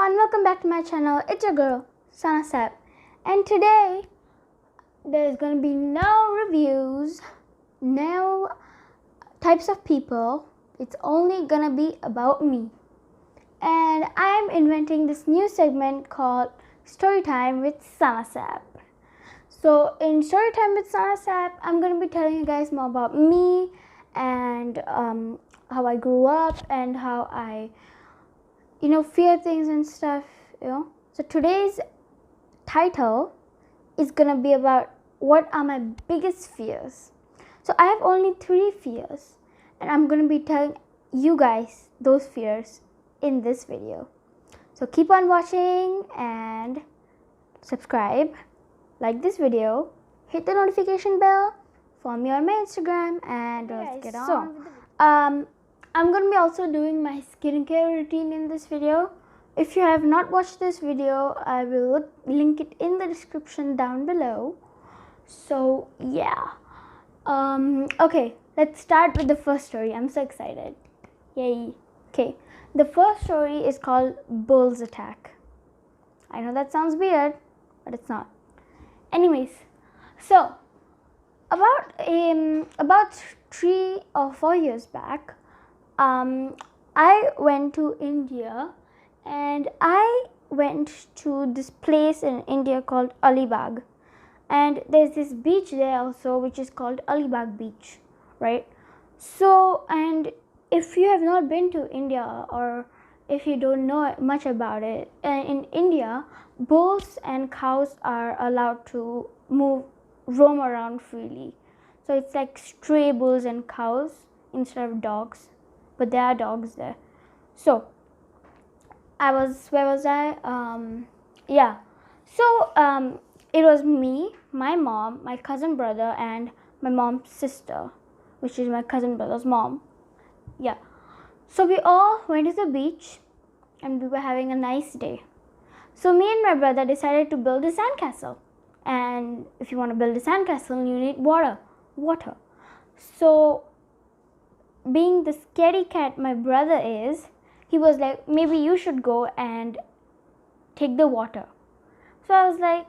everyone, welcome back to my channel. It's your girl, Sanasap. And today, there's going to be no reviews, no types of people. It's only going to be about me. And I'm inventing this new segment called Storytime with Sanasap. So in Storytime with Sanasap, I'm going to be telling you guys more about me and how I grew up and how I fear things and stuff, So today's title is gonna be about what are my biggest fears. So I have only 3 fears, and I'm gonna be telling you guys those fears in this video. So keep on watching and subscribe, like this video, hit the notification bell, follow me on my Instagram, and let's get on. So, I'm going to be also doing my skincare routine in this video. If you have not watched this video, I will link it in the description down below. So yeah. Okay, let's start with the first story. I'm so excited. Yay. Okay, the first story is called Bull's Attack. I know that sounds weird, but it's not. Anyways, so about 3 or 4 years back, I went to India, and I went to this place in India called Alibag, and there's this beach there also which is called Alibag Beach, right? So, and if you have not been to India, or if you don't know much about it, in India, bulls and cows are allowed to roam around freely. So it's like stray bulls and cows instead of dogs. But there are dogs there. So where was I? So it was me, my mom, my cousin brother, and my mom's sister, which is my cousin brother's mom. Yeah. So we all went to the beach, and we were having a nice day. So me and my brother decided to build a sandcastle. And if you want to build a sandcastle, you need water. So, being the scaredy cat my brother is, he was like, maybe you should go and take the water. So I was like,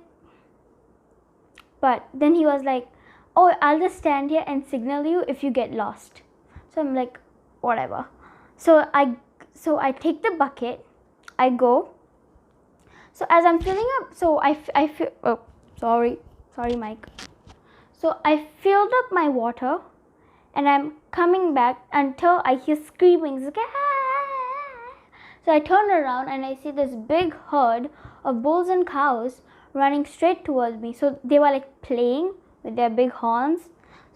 but then he was like, oh, I'll just stand here and signal you if you get lost. So I'm like, whatever. So I take the bucket, I go. So as I'm filling up, so I feel, oh, sorry Mike. So I filled up my water, and I'm coming back until I hear screaming. Like, ah! So I turn around and I see this big herd of bulls and cows running straight towards me. So they were like playing with their big horns.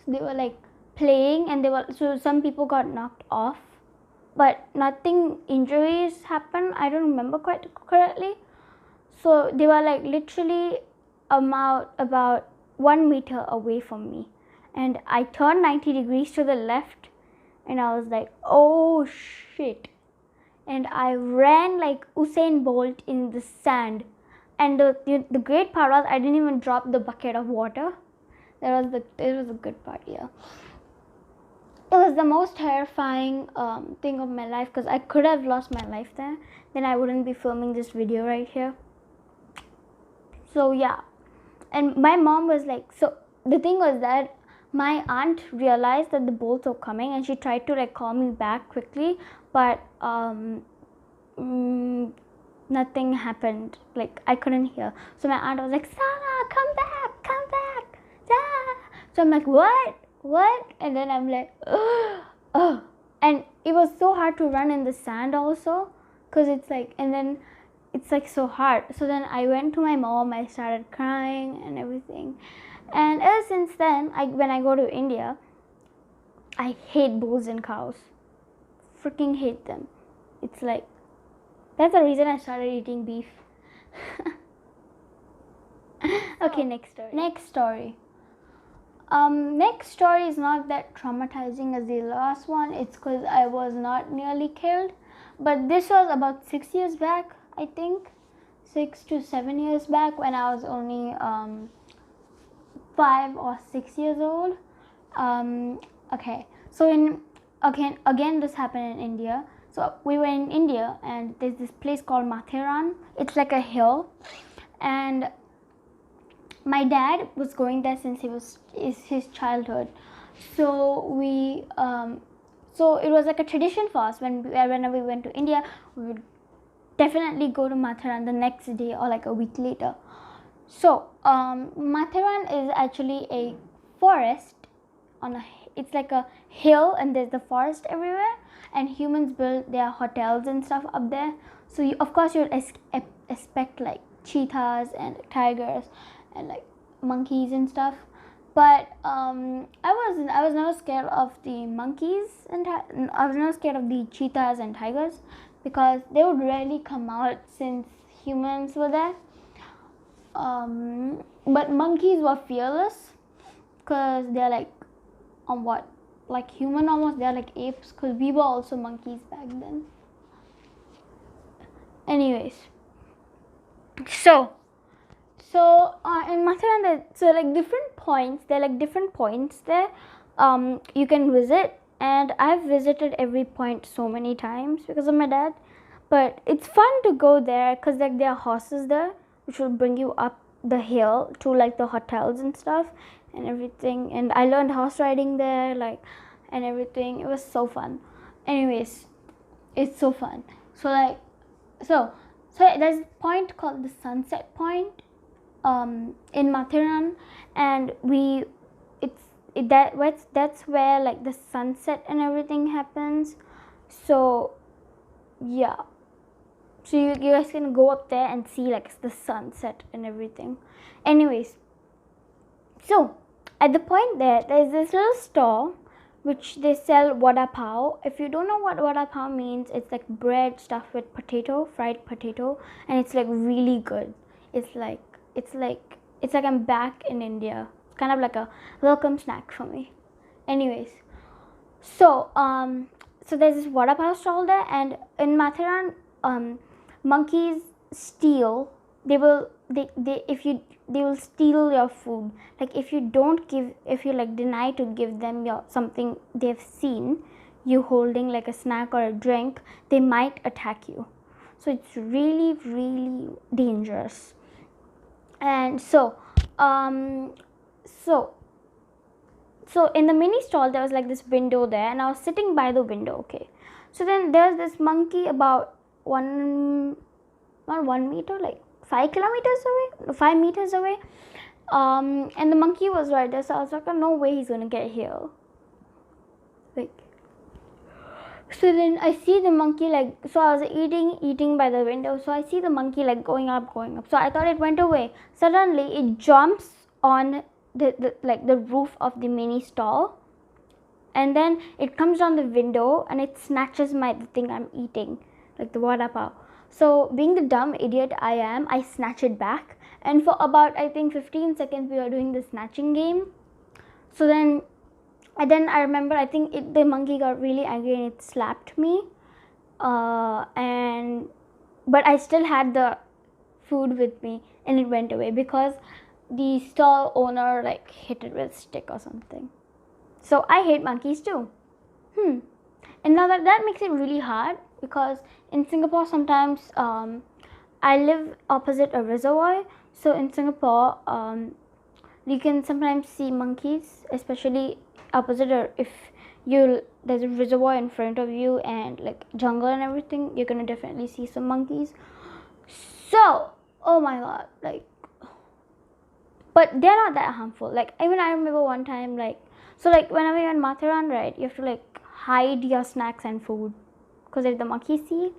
So they were like playing, and so some people got knocked off, but nothing injuries happened. I don't remember quite correctly. So they were like literally about 1 meter away from me. And I turned 90 degrees to the left, and I was like, oh shit. And I ran like Usain Bolt in the sand. And the great part was I didn't even drop the bucket of water. It was a good part, yeah. It was the most terrifying thing of my life, because I could have lost my life there. Then I wouldn't be filming this video right here. So yeah. And my mom was like, so the thing was that my aunt realized that the bulls were coming, and she tried to like call me back quickly, but nothing happened. Like I couldn't hear. So my aunt was like, Sana, come back. Ah. So I'm like, what? And then I'm like, oh. And it was so hard to run in the sand also, because it's like, and then it's like so hard. So then I went to my mom, I started crying and everything. And ever since then, when I go to India, I hate bulls and cows. Freaking hate them. It's like, that's the reason I started eating beef. Okay, next story. Next story is not that traumatizing as the last one. It's because I was not nearly killed. But this was about 6 years back, I think. 6 to 7 years back, when I was only 5 or 6 years old. Okay, so again this happened in India. So we were in India, and there's this place called Mathiran. It's like a hill, and my dad was going there since is his childhood. So so it was like a tradition for us whenever we went to India, we would definitely go to Mathiran the next day or like a week later. So Mathiran is actually a forest it's like a hill, and there's the forest everywhere, and humans build their hotels and stuff up there. So of course you'll expect like cheetahs and tigers and like monkeys and stuff. But I was never scared of the monkeys, and I was never scared of the cheetahs and tigers, because they would rarely come out since humans were there. But monkeys were fearless, because they're like like human almost. They're like apes, because we were also monkeys back then. Anyways, so in Mathiran, so like different points. There are like different points there. You can visit, and I've visited every point so many times because of my dad. But it's fun to go there because like there are horses there, which will bring you up the hill to like the hotels and stuff and everything. And I learned horse riding there, like, and everything. It was so fun. Anyways, it's so fun. So there's a point called the Sunset Point in Mathiran, and that's where like the sunset and everything happens. So yeah, so you guys can go up there and see like the sunset and everything. Anyways, so at the point there's this little store which they sell vada pav. If you don't know what vada pav means, it's like bread stuffed with fried potato, and it's like really good. It's like I'm back in India. It's kind of like a welcome snack for me. Anyways, so there's this vada pav stall there, and in Mathiran, monkeys steal. They will steal your food. Like if you like deny to give them something they've seen you holding, like a snack or a drink, they might attack you. So it's really, really dangerous. And so in the mini stall there was like this window there, and I was sitting by the window. Okay, so then there's this monkey about not 1 meter, like 5 meters away, and the monkey was right there. So I was like, oh, no way he's gonna get here. Like, so then I see the monkey, like, so I was eating by the window, so I see the monkey like going up. So I thought it went away. Suddenly it jumps on the roof of the mini stall, and then it comes down the window and it snatches the thing I'm eating, like the vada pav. So being the dumb idiot I am, I snatch it back, and for about I think 15 seconds we were doing the snatching game. So then I remember, I think the monkey got really angry and it slapped me, but I still had the food with me, and it went away because the stall owner like hit it with a stick or something. So I hate monkeys too. And now that makes it really hard, because in Singapore sometimes I live opposite a reservoir. So in Singapore you can sometimes see monkeys, especially opposite, or if there's a reservoir in front of you and like jungle and everything, you're gonna definitely see some monkeys. So oh my god, like, but they're not that harmful. Like, even I remember one time, like, so like whenever you're in Mathiran, right, you have to like hide your snacks and food, because if the monkeys see,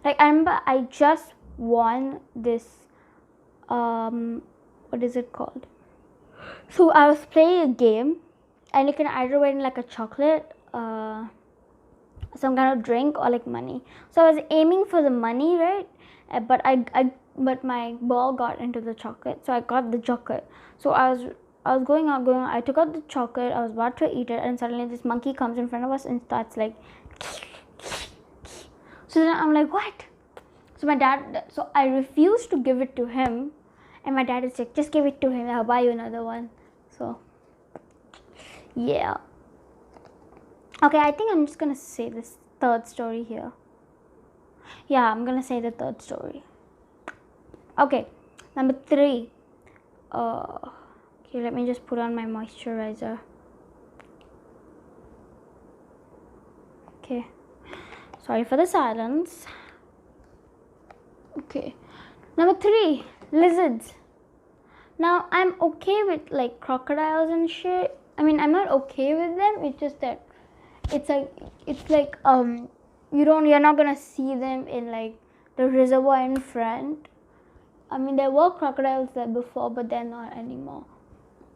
like, I remember I just won this what is it called? So I was playing a game, and you can either win like a chocolate, some kind of drink, or like money. So I was aiming for the money, right? But my ball got into the chocolate, so I got the chocolate. So I was going on. I took out the chocolate. I was about to eat it, and suddenly this monkey comes in front of us and starts like. So then I'm like, what? So I refused to give it to him, and my dad is like, just give it to him. I'll buy you another one. So yeah. Okay, I think I'm just gonna say this third story here. Yeah, I'm gonna say the third story. Okay, number 3. Okay, let me just put on my moisturizer. Okay, sorry for the silence. Okay, number 3, lizards. Now I'm okay with like crocodiles and shit. I mean, I'm not okay with them. It's just that it's like you're not gonna see them in like the reservoir in front. I mean, there were crocodiles there before, but they're not anymore.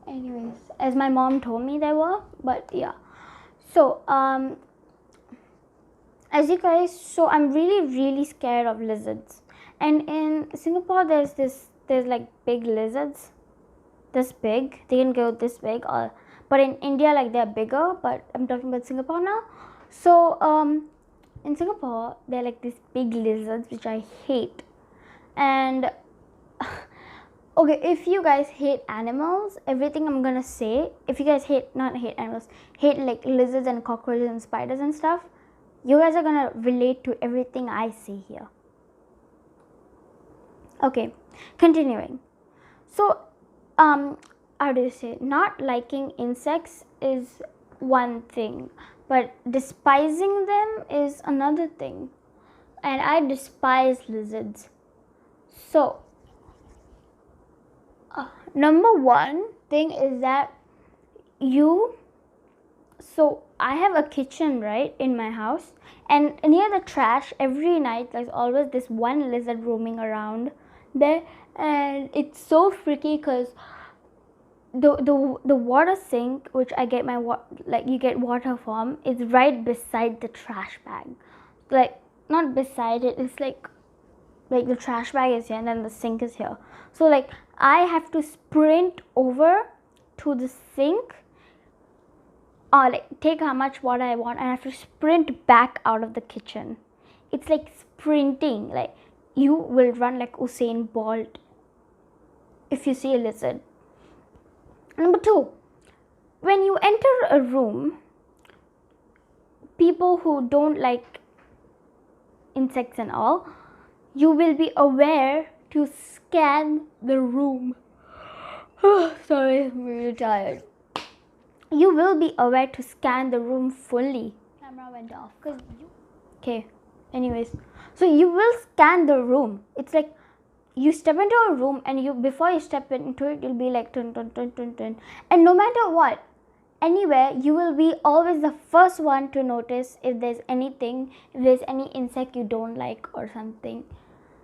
Anyways, as my mom told me there were, but yeah. So as you guys, so I'm really scared of lizards. And in Singapore, there's like big lizards, this big. They can go this big, or but in India, like they're bigger. But I'm talking about Singapore now. So in Singapore, they're like these big lizards, which I hate. And okay, if you guys hate animals, everything I'm gonna say, if you guys not hate animals, hate like lizards and cockroaches and spiders and stuff, you guys are gonna relate to everything I say here. Okay, continuing. So how do you say, not liking insects is one thing, but despising them is another thing. And I despise lizards. So number 1 thing is that so I have a kitchen right in my house, and near the trash every night there's always this one lizard roaming around there, and it's so freaky because the water sink, which I get you get water from, is right beside the trash bag. Like, not beside it, it's like the trash bag is here and then the sink is here. So like I have to sprint over to the sink, or like take how much water I want, and I have to sprint back out of the kitchen. It's like sprinting, like you will run like Usain Bolt if you see a lizard. Number 2, when you enter a room, people who don't like insects and all, you will be aware to scan the room. Sorry, I'm really tired. You will be aware to scan the room fully. Camera went off. Okay, anyways. So you will scan the room. It's like you step into a room, and before you step into it, you'll be like dun dun dun dun dun. And no matter what, anywhere, you will be always the first one to notice if there's any insect you don't like or something.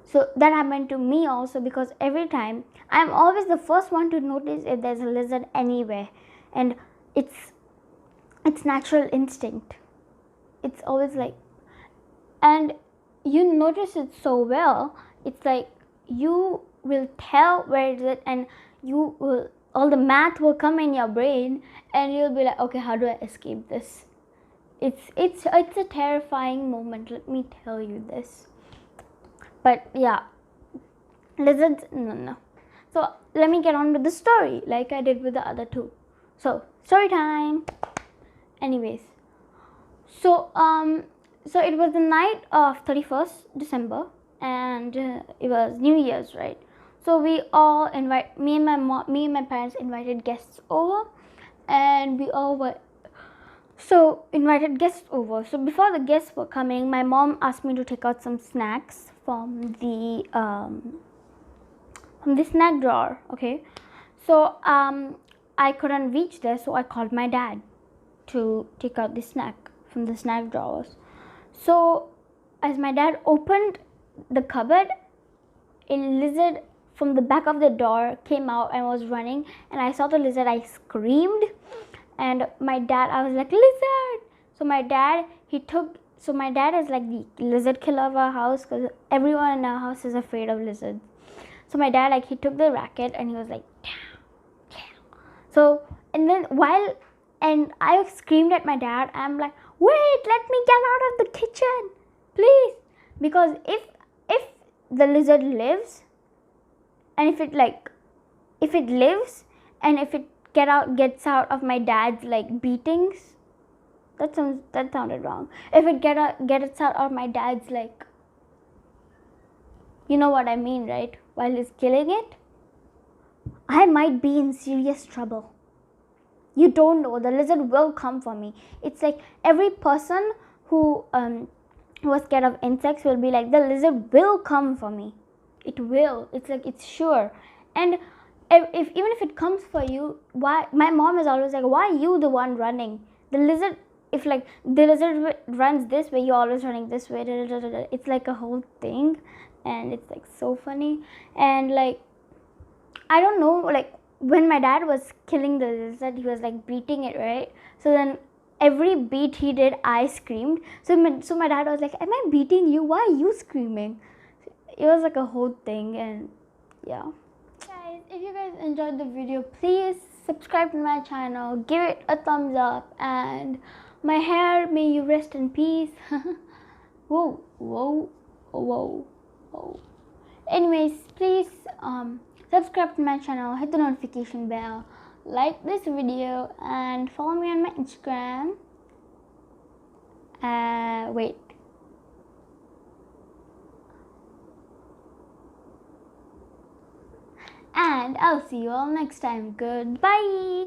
So that happened to me also, because every time I'm always the first one to notice if there's a lizard anywhere, and it's natural instinct. It's always like, and you notice it so well. It's like you will tell where it is, and all the math will come in your brain, and you'll be like, okay, how do I escape this? It's a terrifying moment, let me tell you this. But yeah, lizards, no. So let me get on with the story, like I did with the other 2. So story time. Anyways, so it was the night of 31st December, and it was New Year's, right? So me and my parents invited guests over, and we all were invited guests over. So before the guests were coming, my mom asked me to take out some snacks from the snack drawer. Okay, so I couldn't reach there, so I called my dad to take out the snack from the snack drawers. So as my dad opened the cupboard, a lizard from the back of the door came out and was running, and I saw the lizard. I screamed, and I was like, lizard! So my dad is like the lizard killer of our house, because everyone in our house is afraid of lizards. So my dad, he took the racket and he was like, damn. So, and then and I screamed at my dad. I'm like, wait, let me get out of the kitchen, please. Because if the lizard lives, and if it lives, and if it gets out of my dad's like beatings, That sounded wrong. If it gets out of my dad's leg, you know what I mean, right? While he's killing it, I might be in serious trouble. You don't know, the lizard will come for me. It's like every person who was scared of insects will be like, the lizard will come for me. It will. It's like, it's sure. And if even if it comes for you, why? My mom is always like, why are you the one running? The lizard, if like the lizard runs this way, you're always running this way. It's like a whole thing, and it's like so funny. And like, I don't know, like when my dad was killing the lizard, he was like beating it, right? So then every beat he did, I screamed. So my dad was like, am I beating you? Why are you screaming? It was like a whole thing. And yeah. Guys, if you guys enjoyed the video, please subscribe to my channel, give it a thumbs up, and my hair, may you rest in peace. Whoa, whoa, whoa, whoa. Anyways, please subscribe to my channel, hit the notification bell, like this video, and follow me on my Instagram. Wait. And I'll see you all next time. Goodbye.